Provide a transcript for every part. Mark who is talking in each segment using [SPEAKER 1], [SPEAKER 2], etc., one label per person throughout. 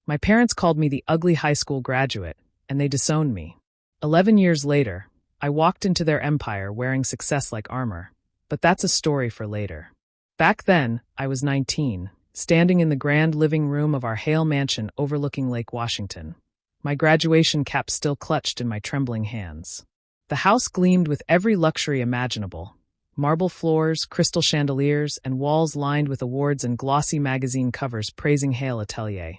[SPEAKER 1] My parents called me the ugly high school graduate, and they disowned me. 11 years later, I walked into their empire wearing success like armor. But that's a story for later. Back then, I was 19, standing in the grand living room of our Hale mansion overlooking Lake Washington. My graduation cap still clutched in my trembling hands. The house gleamed with every luxury imaginable. Marble floors, crystal chandeliers, and walls lined with awards and glossy magazine covers praising Hale Atelier,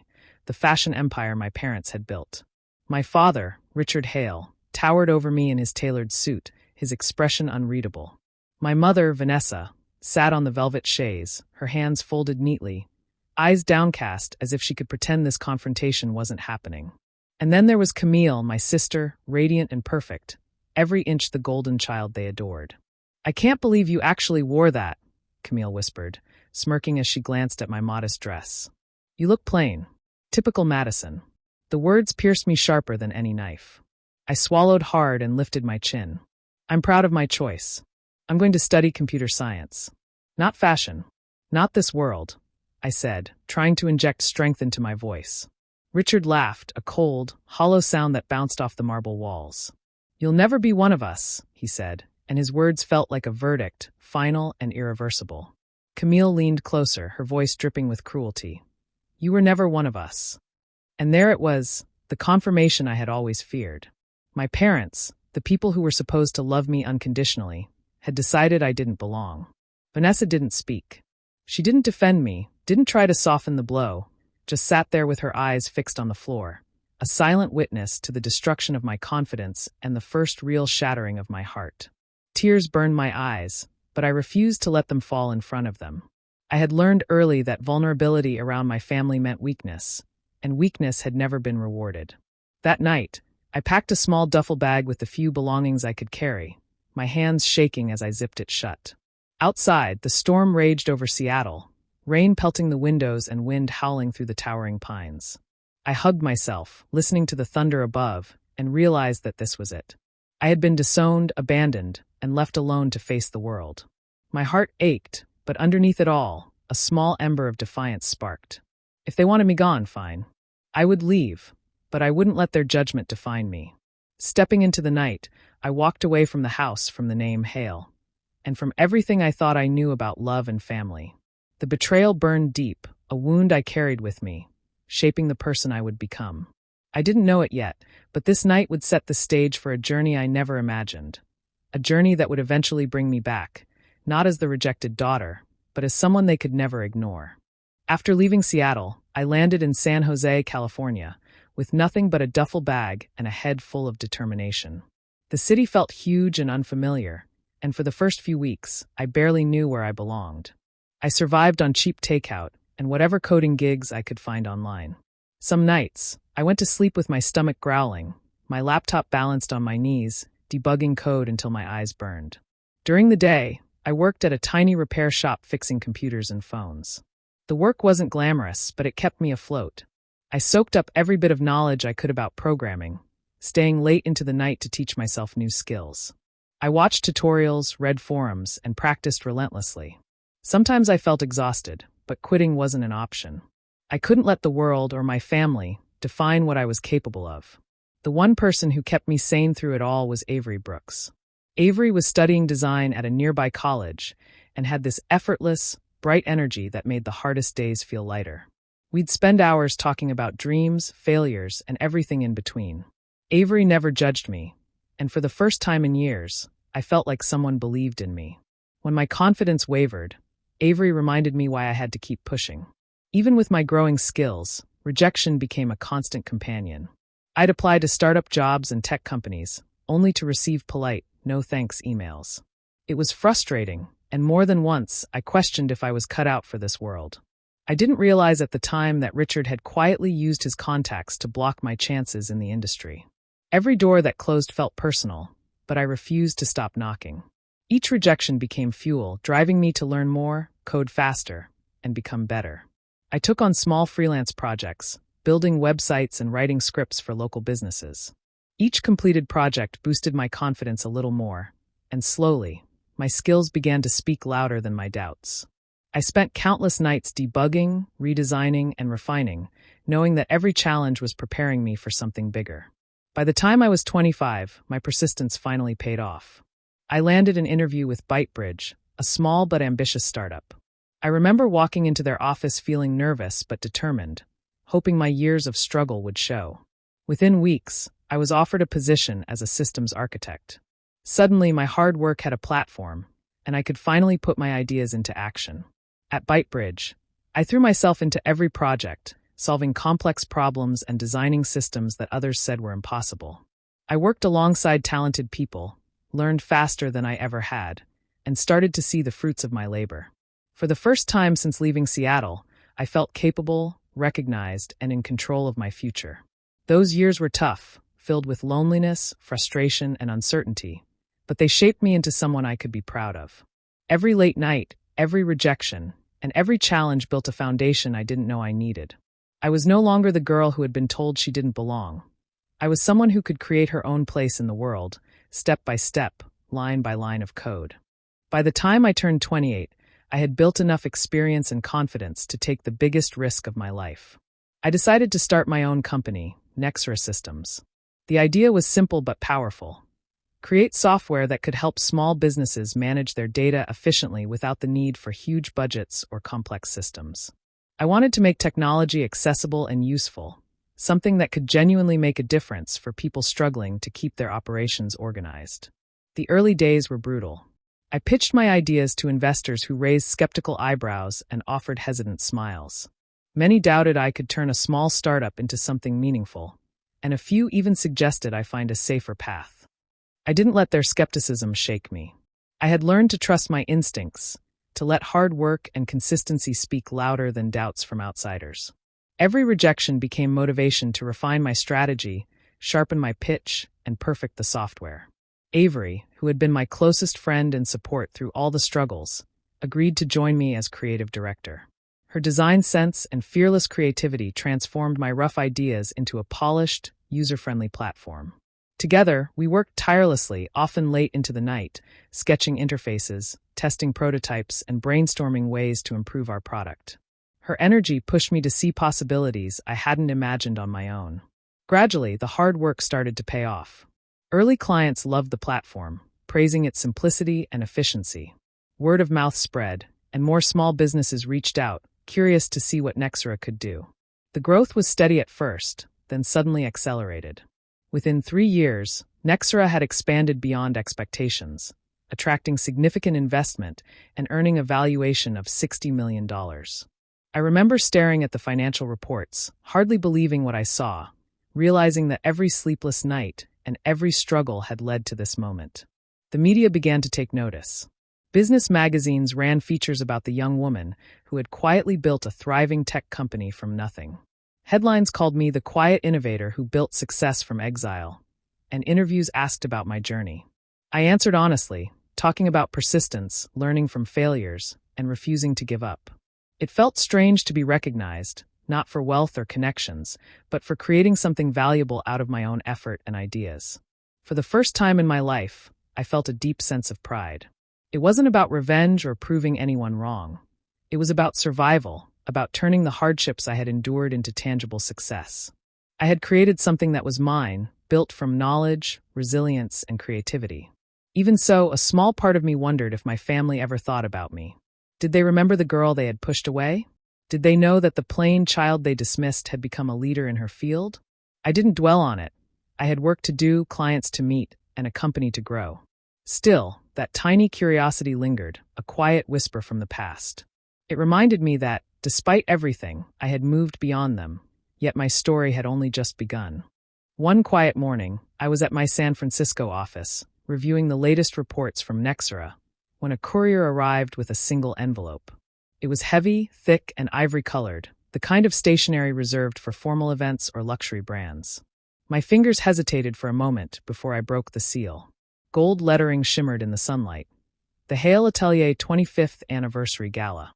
[SPEAKER 1] the fashion empire my parents had built. My father, Richard Hale, towered over me in his tailored suit, his expression unreadable. My mother, Vanessa, sat on the velvet chaise, her hands folded neatly, eyes downcast as if she could pretend this confrontation wasn't happening. And then there was Camille, my sister, radiant and perfect, every inch the golden child they adored. "I can't believe you actually wore that," Camille whispered, smirking as she glanced at my modest dress. "You look plain. Typical Madison." The words pierced me sharper than any knife. I swallowed hard and lifted my chin. "I'm proud of my choice. I'm going to study computer science. Not fashion. Not this world," I said, trying to inject strength into my voice. Richard laughed, a cold, hollow sound that bounced off the marble walls. "You'll never be one of us," he said, and his words felt like a verdict, final and irreversible. Camille leaned closer, her voice dripping with cruelty. "You were never one of us." And there it was, the confirmation I had always feared. My parents, the people who were supposed to love me unconditionally, had decided I didn't belong. Vanessa didn't speak. She didn't defend me, didn't try to soften the blow, just sat there with her eyes fixed on the floor, a silent witness to the destruction of my confidence and the first real shattering of my heart. Tears burned my eyes, but I refused to let them fall in front of them. I had learned early that vulnerability around my family meant weakness, and weakness had never been rewarded. That night, I packed a small duffel bag with the few belongings I could carry, my hands shaking as I zipped it shut. Outside, the storm raged over Seattle, rain pelting the windows and wind howling through the towering pines. I hugged myself, listening to the thunder above, and realized that this was it. I had been disowned, abandoned, and left alone to face the world. My heart ached, but underneath it all, a small ember of defiance sparked. If they wanted me gone, fine. I would leave, but I wouldn't let their judgment define me. Stepping into the night, I walked away from the house, from the name Hale, and from everything I thought I knew about love and family. The betrayal burned deep, a wound I carried with me, shaping the person I would become. I didn't know it yet, but this night would set the stage for a journey I never imagined. A journey that would eventually bring me back, not as the rejected daughter, but as someone they could never ignore. After leaving Seattle, I landed in San Jose, California, with nothing but a duffel bag and a head full of determination. The city felt huge and unfamiliar, and for the first few weeks, I barely knew where I belonged. I survived on cheap takeout and whatever coding gigs I could find online. Some nights, I went to sleep with my stomach growling, my laptop balanced on my knees, debugging code until my eyes burned. During the day, I worked at a tiny repair shop fixing computers and phones. The work wasn't glamorous, but it kept me afloat. I soaked up every bit of knowledge I could about programming, staying late into the night to teach myself new skills. I watched tutorials, read forums, and practiced relentlessly. Sometimes I felt exhausted, but quitting wasn't an option. I couldn't let the world or my family define what I was capable of. The one person who kept me sane through it all was Avery Brooks. Avery was studying design at a nearby college and had this effortless, bright energy that made the hardest days feel lighter. We'd spend hours talking about dreams, failures, and everything in between. Avery never judged me, and for the first time in years, I felt like someone believed in me. When my confidence wavered, Avery reminded me why I had to keep pushing. Even with my growing skills, rejection became a constant companion. I'd apply to startup jobs and tech companies, only to receive polite, no thanks emails. It was frustrating, and more than once, I questioned if I was cut out for this world. I didn't realize at the time that Richard had quietly used his contacts to block my chances in the industry. Every door that closed felt personal, but I refused to stop knocking. Each rejection became fuel, driving me to learn more, code faster, and become better. I took on small freelance projects, building websites and writing scripts for local businesses. Each completed project boosted my confidence a little more, and slowly, my skills began to speak louder than my doubts. I spent countless nights debugging, redesigning, and refining, knowing that every challenge was preparing me for something bigger. By the time I was 25, my persistence finally paid off. I landed an interview with ByteBridge, a small but ambitious startup. I remember walking into their office feeling nervous but determined, hoping my years of struggle would show. Within weeks, I was offered a position as a systems architect. Suddenly, my hard work had a platform, and I could finally put my ideas into action. At ByteBridge, I threw myself into every project, solving complex problems and designing systems that others said were impossible. I worked alongside talented people, learned faster than I ever had, and started to see the fruits of my labor. For the first time since leaving Seattle, I felt capable, recognized, and in control of my future. Those years were tough, filled with loneliness, frustration, and uncertainty, but they shaped me into someone I could be proud of. Every late night, every rejection, and every challenge built a foundation I didn't know I needed. I was no longer the girl who had been told she didn't belong. I was someone who could create her own place in the world, step by step, line by line of code. By the time I turned 28, I had built enough experience and confidence to take the biggest risk of my life. I decided to start my own company, Nexra Systems. The idea was simple but powerful. Create software that could help small businesses manage their data efficiently without the need for huge budgets or complex systems. I wanted to make technology accessible and useful, something that could genuinely make a difference for people struggling to keep their operations organized. The early days were brutal. I pitched my ideas to investors who raised skeptical eyebrows and offered hesitant smiles. Many doubted I could turn a small startup into something meaningful, and a few even suggested I find a safer path. I didn't let their skepticism shake me. I had learned to trust my instincts, to let hard work and consistency speak louder than doubts from outsiders. Every rejection became motivation to refine my strategy, sharpen my pitch, and perfect the software. Avery, who had been my closest friend and support through all the struggles, agreed to join me as creative director. Her design sense and fearless creativity transformed my rough ideas into a polished, user-friendly platform. Together, we worked tirelessly, often late into the night, sketching interfaces, testing prototypes, and brainstorming ways to improve our product. Her energy pushed me to see possibilities I hadn't imagined on my own. Gradually, the hard work started to pay off. Early clients loved the platform, praising its simplicity and efficiency. Word of mouth spread, and more small businesses reached out, curious to see what Nexra could do. The growth was steady at first, then suddenly accelerated. Within 3 years, Nexra had expanded beyond expectations, attracting significant investment and earning a valuation of $60 million. I remember staring at the financial reports, hardly believing what I saw, realizing that every sleepless night and every struggle had led to this moment. The media began to take notice. Business magazines ran features about the young woman who had quietly built a thriving tech company from nothing. Headlines called me the quiet innovator who built success from exile, and interviews asked about my journey. I answered honestly, talking about persistence, learning from failures, and refusing to give up. It felt strange to be recognized, not for wealth or connections, but for creating something valuable out of my own effort and ideas. For the first time in my life, I felt a deep sense of pride. It wasn't about revenge or proving anyone wrong. It was about survival, about turning the hardships I had endured into tangible success. I had created something that was mine, built from knowledge, resilience, and creativity. Even so, a small part of me wondered if my family ever thought about me. Did they remember the girl they had pushed away? Did they know that the plain child they dismissed had become a leader in her field? I didn't dwell on it. I had work to do, clients to meet, and a company to grow. Still, that tiny curiosity lingered, a quiet whisper from the past. It reminded me that, despite everything, I had moved beyond them, yet my story had only just begun. One quiet morning, I was at my San Francisco office, reviewing the latest reports from Nexra, when a courier arrived with a single envelope. It was heavy, thick, and ivory-colored, the kind of stationery reserved for formal events or luxury brands. My fingers hesitated for a moment before I broke the seal. Gold lettering shimmered in the sunlight. The Hale Atelier 25th Anniversary Gala.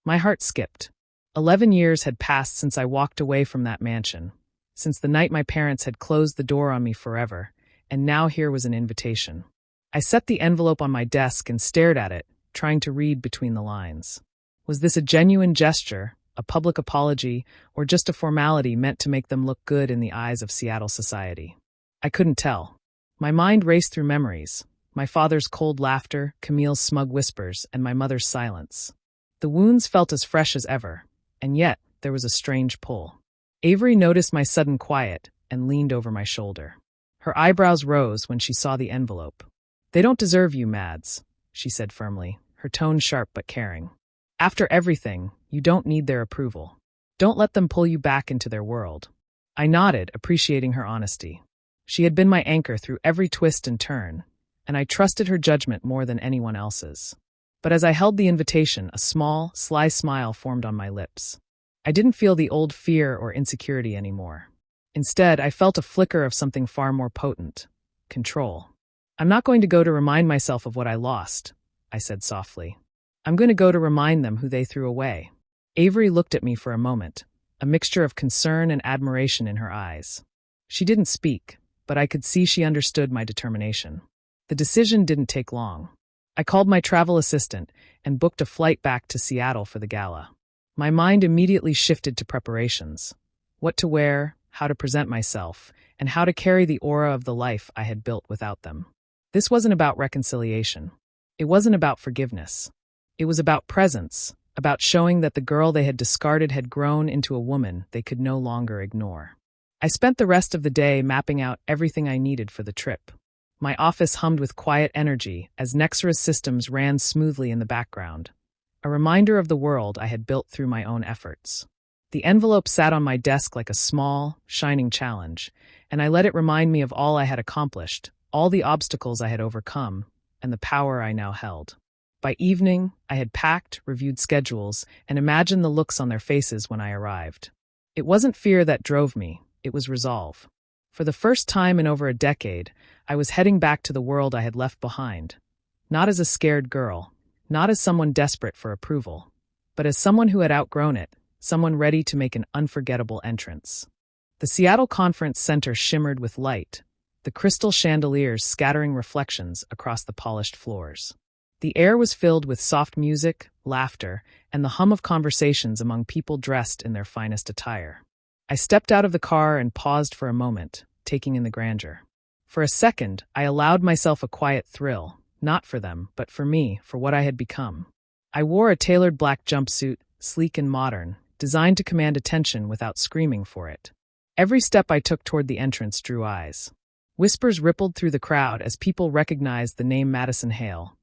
[SPEAKER 1] My heart skipped. 11 years had passed since I walked away from that mansion, since the night my parents had closed the door on me forever, and now here was an invitation. I set the envelope on my desk and stared at it, trying to read between the lines. Was this a genuine gesture, a public apology, or just a formality meant to make them look good in the eyes of Seattle society. I couldn't tell. My mind raced through memories, my father's cold laughter, Camille's smug whispers, and my mother's silence. The wounds felt as fresh as ever, and yet there was a strange pull. Avery noticed my sudden quiet and leaned over my shoulder. Her eyebrows rose when she saw the envelope. "They don't deserve you, Mads," she said firmly, her tone sharp but caring. "After everything, you don't need their approval. Don't let them pull you back into their world." I nodded, appreciating her honesty. She had been my anchor through every twist and turn, and I trusted her judgment more than anyone else's. But as I held the invitation, a small, sly smile formed on my lips. I didn't feel the old fear or insecurity anymore. Instead, I felt a flicker of something far more potent: control. "I'm not going to go to remind myself of what I lost," I said softly. "I'm going to go to remind them who they threw away." Avery looked at me for a moment, a mixture of concern and admiration in her eyes. She didn't speak, but I could see she understood my determination. The decision didn't take long. I called my travel assistant and booked a flight back to Seattle for the gala. My mind immediately shifted to preparations: what to wear, how to present myself, and how to carry the aura of the life I had built without them. This wasn't about reconciliation. It wasn't about forgiveness. It was about presence, about showing that the girl they had discarded had grown into a woman they could no longer ignore. I spent the rest of the day mapping out everything I needed for the trip. My office hummed with quiet energy as Nexra's systems ran smoothly in the background, a reminder of the world I had built through my own efforts. The envelope sat on my desk like a small, shining challenge, and I let it remind me of all I had accomplished, all the obstacles I had overcome, and the power I now held. By evening, I had packed, reviewed schedules, and imagined the looks on their faces when I arrived. It wasn't fear that drove me, it was resolve. For the first time in over a decade, I was heading back to the world I had left behind. Not as a scared girl, not as someone desperate for approval, but as someone who had outgrown it, someone ready to make an unforgettable entrance. The Seattle Conference Center shimmered with light, the crystal chandeliers scattering reflections across the polished floors. The air was filled with soft music, laughter, and the hum of conversations among people dressed in their finest attire. I stepped out of the car and paused for a moment, taking in the grandeur. For a second, I allowed myself a quiet thrill, not for them, but for me, for what I had become. I wore a tailored black jumpsuit, sleek and modern, designed to command attention without screaming for it. Every step I took toward the entrance drew eyes. Whispers rippled through the crowd as people recognized the name Madison Hale,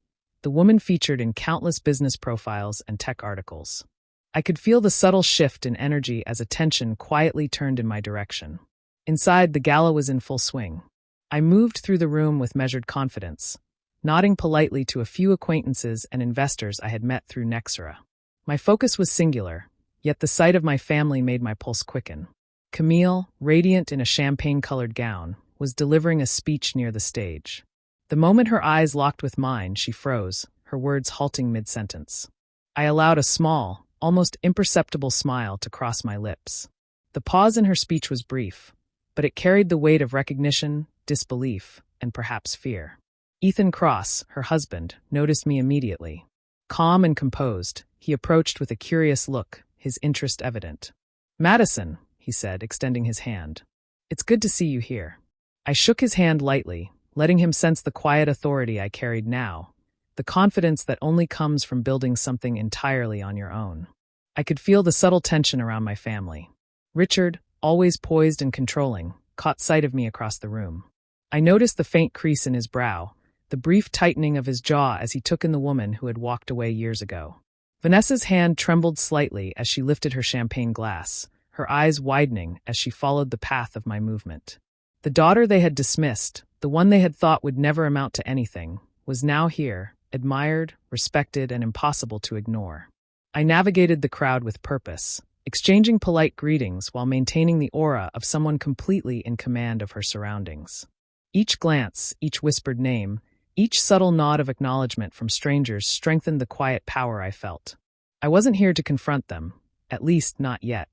[SPEAKER 1] the woman featured in countless business profiles and tech articles. I could feel the subtle shift in energy as attention quietly turned in my direction. Inside, the gala was in full swing. I moved through the room with measured confidence, nodding politely to a few acquaintances and investors I had met through Nexra. My focus was singular, yet the sight of my family made my pulse quicken. Camille, radiant in a champagne-colored gown, was delivering a speech near the stage. The moment her eyes locked with mine, she froze, her words halting mid-sentence. I allowed a small, almost imperceptible smile to cross my lips. The pause in her speech was brief, but it carried the weight of recognition, disbelief, and perhaps fear. Ethan Cross, her husband, noticed me immediately. Calm and composed, he approached with a curious look, his interest evident. "Madison," he said, extending his hand. "It's good to see you here." I shook his hand lightly, letting him sense the quiet authority I carried now, the confidence that only comes from building something entirely on your own. I could feel the subtle tension around my family. Richard, always poised and controlling, caught sight of me across the room. I noticed the faint crease in his brow, the brief tightening of his jaw as he took in the woman who had walked away years ago. Vanessa's hand trembled slightly as she lifted her champagne glass, her eyes widening as she followed the path of my movement. The daughter they had dismissed, the one they had thought would never amount to anything, was now here, admired, respected, and impossible to ignore. I navigated the crowd with purpose, exchanging polite greetings while maintaining the aura of someone completely in command of her surroundings. Each glance, each whispered name, each subtle nod of acknowledgement from strangers strengthened the quiet power I felt. I wasn't here to confront them, at least not yet.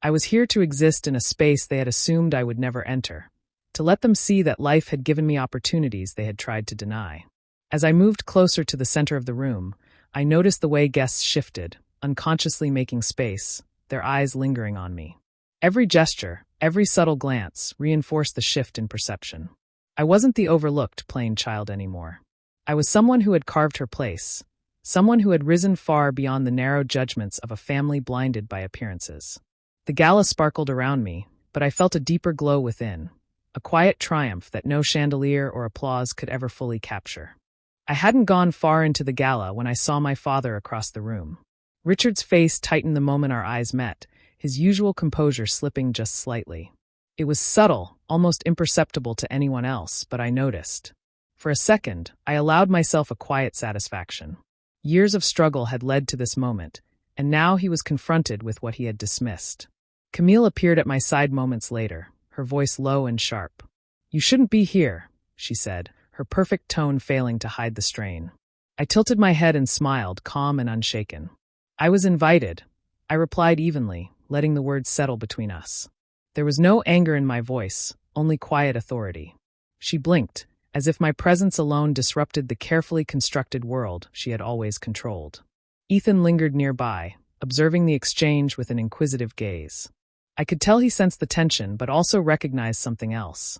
[SPEAKER 1] I was here to exist in a space they had assumed I would never enter, to let them see that life had given me opportunities they had tried to deny. As I moved closer to the center of the room, I noticed the way guests shifted, unconsciously making space, their eyes lingering on me. Every gesture, every subtle glance reinforced the shift in perception. I wasn't the overlooked plain child anymore. I was someone who had carved her place, someone who had risen far beyond the narrow judgments of a family blinded by appearances. The gala sparkled around me, but I felt a deeper glow within, a quiet triumph that no chandelier or applause could ever fully capture. I hadn't gone far into the gala when I saw my father across the room. Richard's face tightened the moment our eyes met, his usual composure slipping just slightly. It was subtle, almost imperceptible to anyone else, but I noticed. For a second, I allowed myself a quiet satisfaction. Years of struggle had led to this moment, and now he was confronted with what he had dismissed. Camille appeared at my side moments later, her voice low and sharp. "You shouldn't be here," she said, her perfect tone failing to hide the strain. I tilted my head and smiled, calm and unshaken. "I was invited," I replied evenly, letting the words settle between us. There was no anger in my voice, only quiet authority. She blinked, as if my presence alone disrupted the carefully constructed world she had always controlled. Ethan lingered nearby, observing the exchange with an inquisitive gaze. I could tell he sensed the tension, but also recognized something else.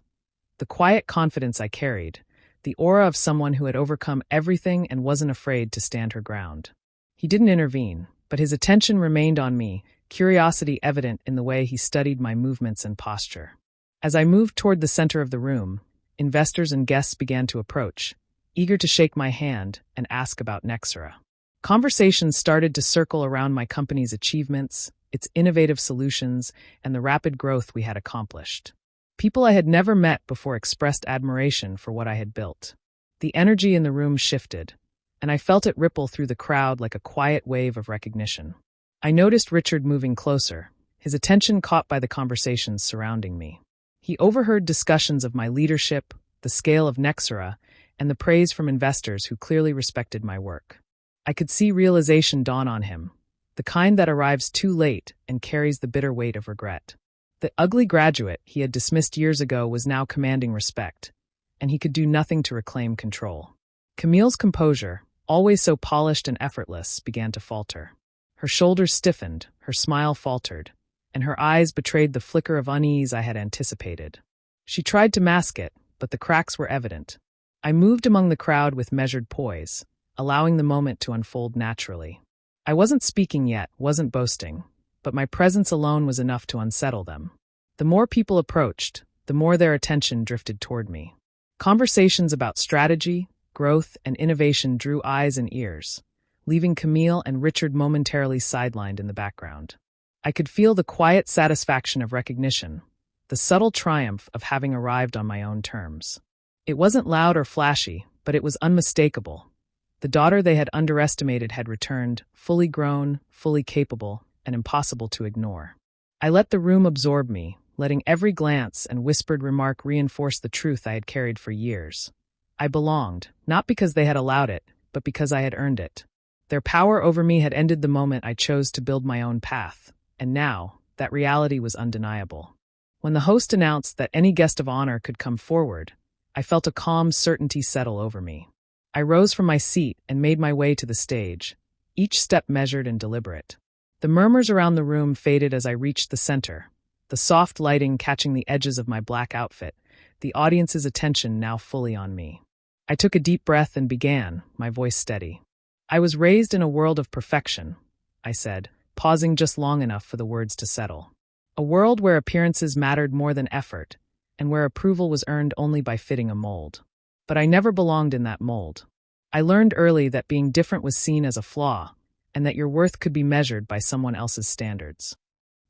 [SPEAKER 1] The quiet confidence I carried, the aura of someone who had overcome everything and wasn't afraid to stand her ground. He didn't intervene, but his attention remained on me, curiosity evident in the way he studied my movements and posture. As I moved toward the center of the room, investors and guests began to approach, eager to shake my hand and ask about Nexera. Conversations started to circle around my company's achievements, its innovative solutions, and the rapid growth we had accomplished. People I had never met before expressed admiration for what I had built. The energy in the room shifted, and I felt it ripple through the crowd like a quiet wave of recognition. I noticed Richard moving closer, his attention caught by the conversations surrounding me. He overheard discussions of my leadership, the scale of Nexera, and the praise from investors who clearly respected my work. I could see realization dawn on him, the kind that arrives too late and carries the bitter weight of regret. The ugly graduate he had dismissed years ago was now commanding respect, and he could do nothing to reclaim control. Camille's composure, always so polished and effortless, began to falter. Her shoulders stiffened, her smile faltered, and her eyes betrayed the flicker of unease I had anticipated. She tried to mask it, but the cracks were evident. I moved among the crowd with measured poise, allowing the moment to unfold naturally. I wasn't speaking yet, wasn't boasting, but my presence alone was enough to unsettle them. The more people approached, the more their attention drifted toward me. Conversations about strategy, growth, and innovation drew eyes and ears, leaving Camille and Richard momentarily sidelined in the background. I could feel the quiet satisfaction of recognition, the subtle triumph of having arrived on my own terms. It wasn't loud or flashy, but it was unmistakable. The daughter they had underestimated had returned, fully grown, fully capable, and impossible to ignore. I let the room absorb me, letting every glance and whispered remark reinforce the truth I had carried for years. I belonged, not because they had allowed it, but because I had earned it. Their power over me had ended the moment I chose to build my own path, and now, that reality was undeniable. When the host announced that any guest of honor could come forward, I felt a calm certainty settle over me. I rose from my seat and made my way to the stage, each step measured and deliberate. The murmurs around the room faded as I reached the center, the soft lighting catching the edges of my black outfit, the audience's attention now fully on me. I took a deep breath and began, my voice steady. "I was raised in a world of perfection," I said, pausing just long enough for the words to settle. A world where appearances mattered more than effort, and where approval was earned only by fitting a mold. But I never belonged in that mold. I learned early that being different was seen as a flaw, and that your worth could be measured by someone else's standards.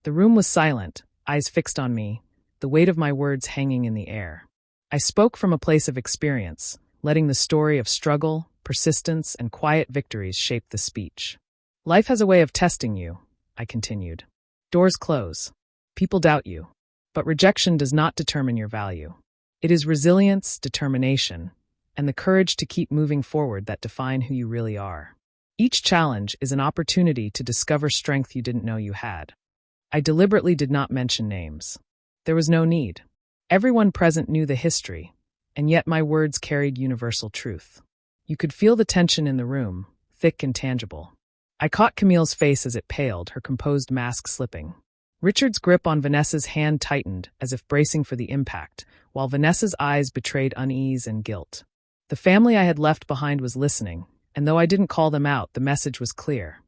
[SPEAKER 1] The room was silent, eyes fixed on me, the weight of my words hanging in the air. I spoke from a place of experience, letting the story of struggle, persistence, and quiet victories shape the speech. "Life has a way of testing you," I continued. "Doors close. People doubt you. But rejection does not determine your value. It is resilience, determination, and the courage to keep moving forward that define who you really are. Each challenge is an opportunity to discover strength you didn't know you had." I deliberately did not mention names. There was no need. Everyone present knew the history, and yet my words carried universal truth. You could feel the tension in the room, thick and tangible. I caught Camille's face as it paled, her composed mask slipping. Richard's grip on Vanessa's hand tightened, as if bracing for the impact, while Vanessa's eyes betrayed unease and guilt. The family I had left behind was listening, and though I didn't call them out, the message was clear.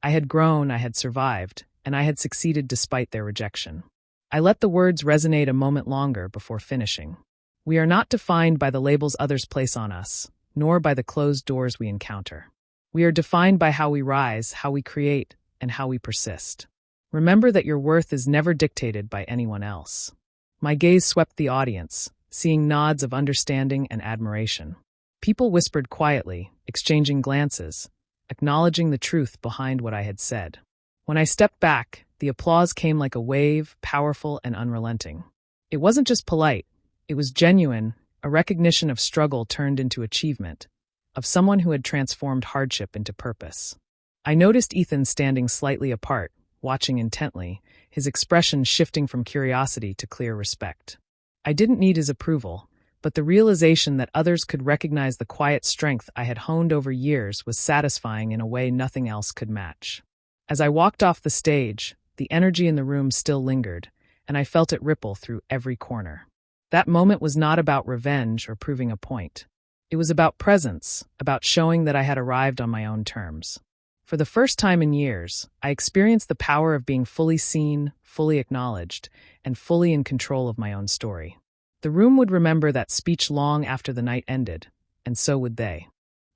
[SPEAKER 1] I had grown, I had survived, and I had succeeded despite their rejection. I let the words resonate a moment longer before finishing. We are not defined by the labels others place on us, nor by the closed doors we encounter. We are defined by how we rise, how we create, and how we persist. Remember that your worth is never dictated by anyone else. My gaze swept the audience, seeing nods of understanding and admiration. People whispered quietly, exchanging glances, acknowledging the truth behind what I had said. When I stepped back, the applause came like a wave, powerful and unrelenting. It wasn't just polite, it was genuine, a recognition of struggle turned into achievement, of someone who had transformed hardship into purpose. I noticed Ethan standing slightly apart, watching intently, his expression shifting from curiosity to clear respect. I didn't need his approval, but the realization that others could recognize the quiet strength I had honed over years was satisfying in a way nothing else could match. As I walked off the stage, the energy in the room still lingered, and I felt it ripple through every corner. That moment was not about revenge or proving a point. It was about presence, about showing that I had arrived on my own terms. For the first time in years, I experienced the power of being fully seen, fully acknowledged, and fully in control of my own story. The room would remember that speech long after the night ended, and so would they.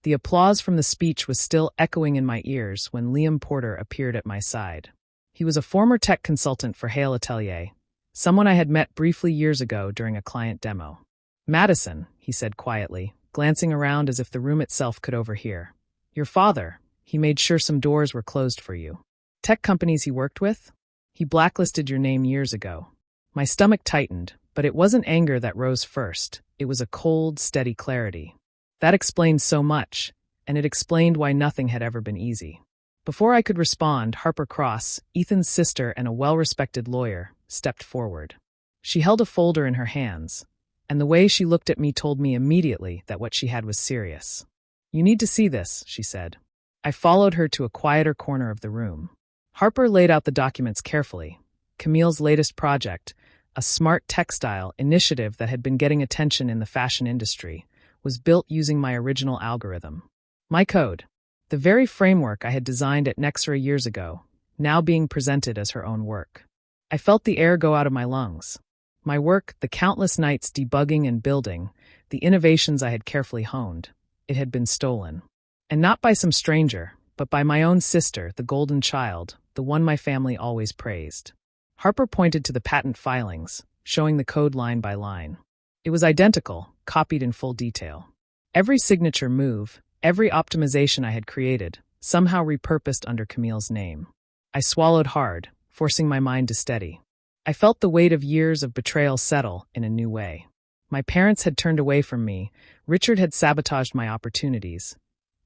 [SPEAKER 1] The applause from the speech was still echoing in my ears when Liam Porter appeared at my side. He was a former tech consultant for Hale Atelier, someone I had met briefly years ago during a client demo. "Madison," he said quietly, glancing around as if the room itself could overhear. "Your father, he made sure some doors were closed for you. Tech companies he worked with? He blacklisted your name years ago." My stomach tightened, but it wasn't anger that rose first. It was a cold, steady clarity. That explained so much, and it explained why nothing had ever been easy. Before I could respond, Harper Cross, Ethan's sister and a well-respected lawyer, stepped forward. She held a folder in her hands, and the way she looked at me told me immediately that what she had was serious. "You need to see this," she said. I followed her to a quieter corner of the room. Harper laid out the documents carefully. Camille's latest project, a smart textile initiative that had been getting attention in the fashion industry, was built using my original algorithm. My code, the very framework I had designed at Nexera years ago, now being presented as her own work. I felt the air go out of my lungs. My work, the countless nights debugging and building, the innovations I had carefully honed, it had been stolen. And not by some stranger, but by my own sister, the golden child, the one my family always praised. Harper pointed to the patent filings, showing the code line by line. It was identical, copied in full detail. Every signature move, every optimization I had created, somehow repurposed under Camille's name. I swallowed hard, forcing my mind to steady. I felt the weight of years of betrayal settle in a new way. My parents had turned away from me, Richard had sabotaged my opportunities,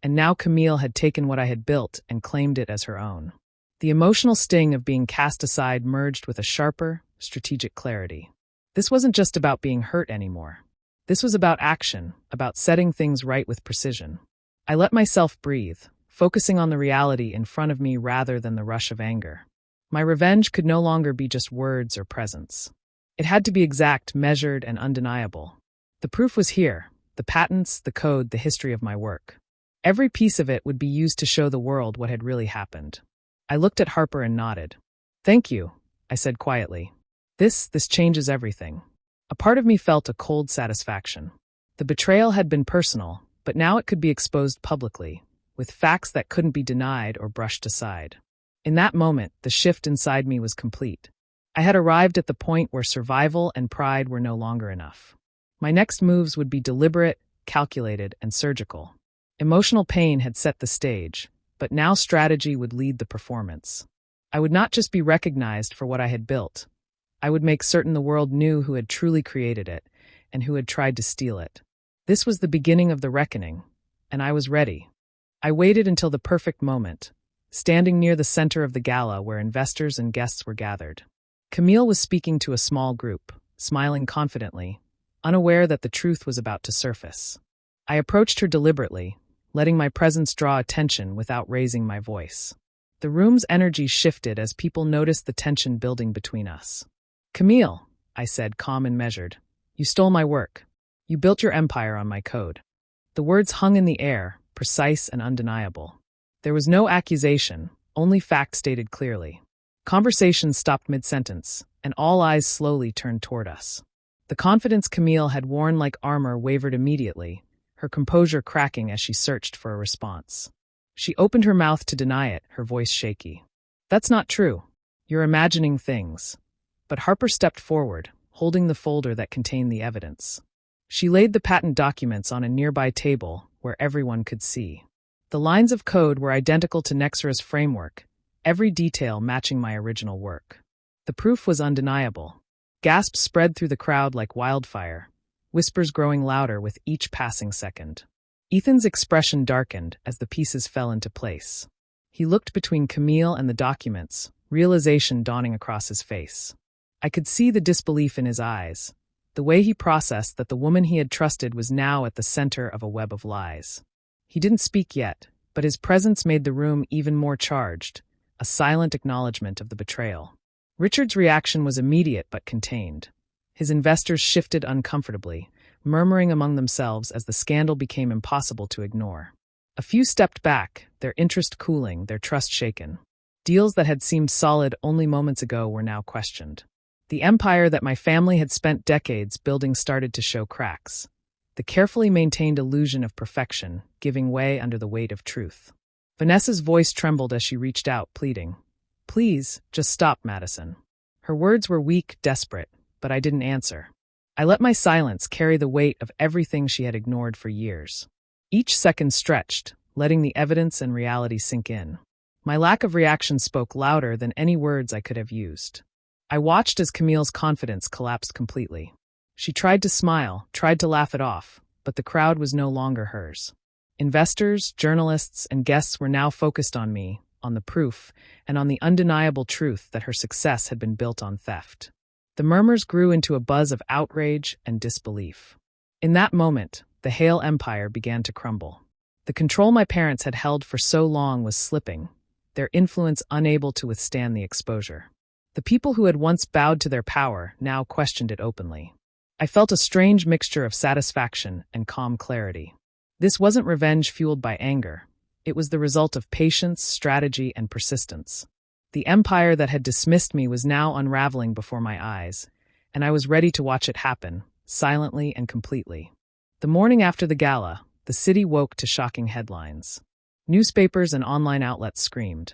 [SPEAKER 1] and now Camille had taken what I had built and claimed it as her own. The emotional sting of being cast aside merged with a sharper, strategic clarity. This wasn't just about being hurt anymore. This was about action, about setting things right with precision. I let myself breathe, focusing on the reality in front of me rather than the rush of anger. My revenge could no longer be just words or presence. It had to be exact, measured, and undeniable. The proof was here: the patents, the code, the history of my work. Every piece of it would be used to show the world what had really happened. I looked at Harper and nodded. "Thank you," I said quietly. This changes everything." A part of me felt a cold satisfaction. The betrayal had been personal, but now it could be exposed publicly, with facts that couldn't be denied or brushed aside. In that moment, the shift inside me was complete. I had arrived at the point where survival and pride were no longer enough. My next moves would be deliberate, calculated, and surgical. Emotional pain had set the stage, but now strategy would lead the performance. I would not just be recognized for what I had built. I would make certain the world knew who had truly created it and who had tried to steal it. This was the beginning of the reckoning, and I was ready. I waited until the perfect moment, standing near the center of the gala where investors and guests were gathered. Camille was speaking to a small group, smiling confidently, unaware that the truth was about to surface. I approached her deliberately, letting my presence draw attention without raising my voice. The room's energy shifted as people noticed the tension building between us. "Camille," I said, calm and measured, "you stole my work. You built your empire on my code." The words hung in the air, precise and undeniable. There was no accusation, only fact stated clearly. Conversation stopped mid-sentence, and all eyes slowly turned toward us. The confidence Camille had worn like armor wavered immediately, her composure cracking as she searched for a response. She opened her mouth to deny it, her voice shaky. "That's not true. You're imagining things." But Harper stepped forward, holding the folder that contained the evidence. She laid the patent documents on a nearby table where everyone could see. The lines of code were identical to Nexera's framework, every detail matching my original work. The proof was undeniable. Gasps spread through the crowd like wildfire, whispers growing louder with each passing second. Ethan's expression darkened as the pieces fell into place. He looked between Camille and the documents, realization dawning across his face. I could see the disbelief in his eyes, the way he processed that the woman he had trusted was now at the center of a web of lies. He didn't speak yet, but his presence made the room even more charged, a silent acknowledgement of the betrayal. Richard's reaction was immediate but contained. His investors shifted uncomfortably, murmuring among themselves as the scandal became impossible to ignore. A few stepped back, their interest cooling, their trust shaken. Deals that had seemed solid only moments ago were now questioned. The empire that my family had spent decades building started to show cracks. The carefully maintained illusion of perfection, giving way under the weight of truth. Vanessa's voice trembled as she reached out, pleading, "Please, just stop, Madison." Her words were weak, desperate, but I didn't answer. I let my silence carry the weight of everything she had ignored for years. Each second stretched, letting the evidence and reality sink in. My lack of reaction spoke louder than any words I could have used. I watched as Camille's confidence collapsed completely. She tried to smile, tried to laugh it off, but the crowd was no longer hers. Investors, journalists, and guests were now focused on me, on the proof, and on the undeniable truth that her success had been built on theft. The murmurs grew into a buzz of outrage and disbelief. In that moment, the Hale empire began to crumble. The control my parents had held for so long was slipping, their influence unable to withstand the exposure. The people who had once bowed to their power now questioned it openly. I felt a strange mixture of satisfaction and calm clarity. This wasn't revenge fueled by anger. It was the result of patience, strategy, and persistence. The empire that had dismissed me was now unraveling before my eyes, and I was ready to watch it happen, silently and completely. The morning after the gala, the city woke to shocking headlines. Newspapers and online outlets screamed.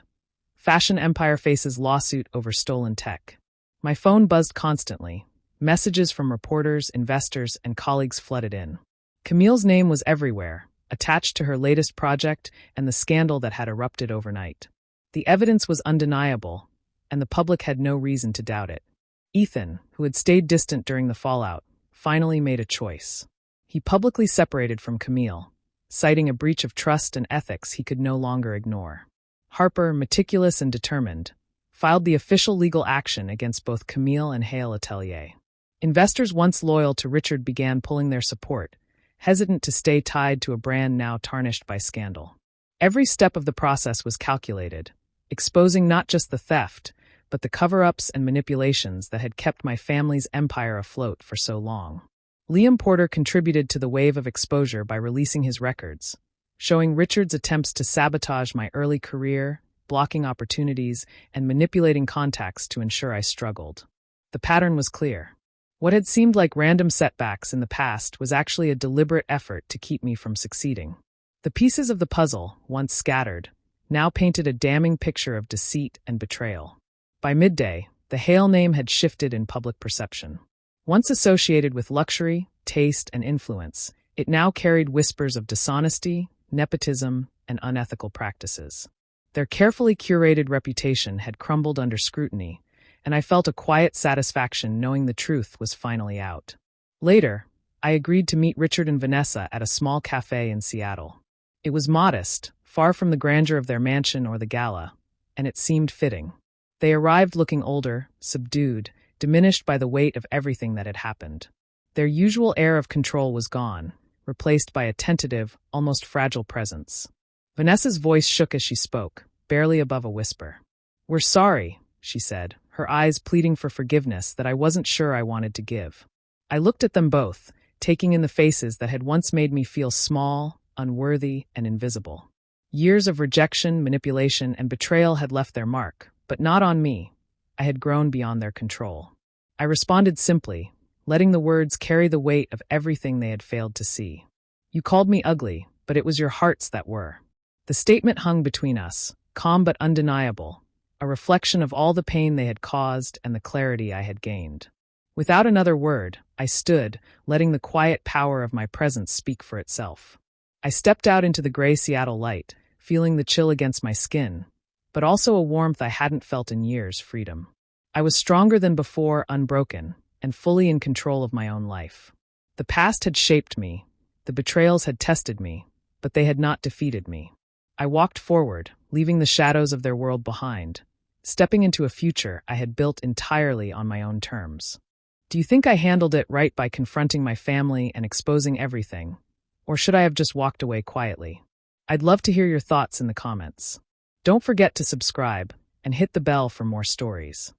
[SPEAKER 1] Fashion empire faces lawsuit over stolen tech. My phone buzzed constantly. Messages from reporters, investors, and colleagues flooded in. Camille's name was everywhere, attached to her latest project and the scandal that had erupted overnight. The evidence was undeniable, and the public had no reason to doubt it. Ethan, who had stayed distant during the fallout, finally made a choice. He publicly separated from Camille, citing a breach of trust and ethics he could no longer ignore. Harper, meticulous and determined, filed the official legal action against both Camille and Hale Atelier. Investors once loyal to Richard began pulling their support, hesitant to stay tied to a brand now tarnished by scandal. Every step of the process was calculated, exposing not just the theft, but the cover-ups and manipulations that had kept my family's empire afloat for so long. Liam Porter contributed to the wave of exposure by releasing his records, showing Richard's attempts to sabotage my early career, blocking opportunities, and manipulating contacts to ensure I struggled. The pattern was clear. What had seemed like random setbacks in the past was actually a deliberate effort to keep me from succeeding. The pieces of the puzzle, once scattered, now painted a damning picture of deceit and betrayal. By midday, the Hale name had shifted in public perception. Once associated with luxury, taste, and influence, it now carried whispers of dishonesty, nepotism, and unethical practices. Their carefully curated reputation had crumbled under scrutiny, and I felt a quiet satisfaction knowing the truth was finally out. Later, I agreed to meet Richard and Vanessa at a small cafe in Seattle. It was modest, far from the grandeur of their mansion or the gala, and it seemed fitting. They arrived looking older, subdued, diminished by the weight of everything that had happened. Their usual air of control was gone, replaced by a tentative, almost fragile presence. Vanessa's voice shook as she spoke, barely above a whisper. "We're sorry," she said, her eyes pleading for forgiveness that I wasn't sure I wanted to give. I looked at them both, taking in the faces that had once made me feel small, unworthy, and invisible. Years of rejection, manipulation, and betrayal had left their mark, but not on me. I had grown beyond their control. I responded simply, letting the words carry the weight of everything they had failed to see. "You called me ugly, but it was your hearts that were." The statement hung between us, calm but undeniable, a reflection of all the pain they had caused and the clarity I had gained. Without another word, I stood, letting the quiet power of my presence speak for itself. I stepped out into the gray Seattle light, feeling the chill against my skin, but also a warmth I hadn't felt in years. Freedom. I was stronger than before, unbroken, and fully in control of my own life. The past had shaped me, the betrayals had tested me, but they had not defeated me. I walked forward, leaving the shadows of their world behind, stepping into a future I had built entirely on my own terms. Do you think I handled it right by confronting my family and exposing everything? Or should I have just walked away quietly? I'd love to hear your thoughts in the comments. Don't forget to subscribe and hit the bell for more stories.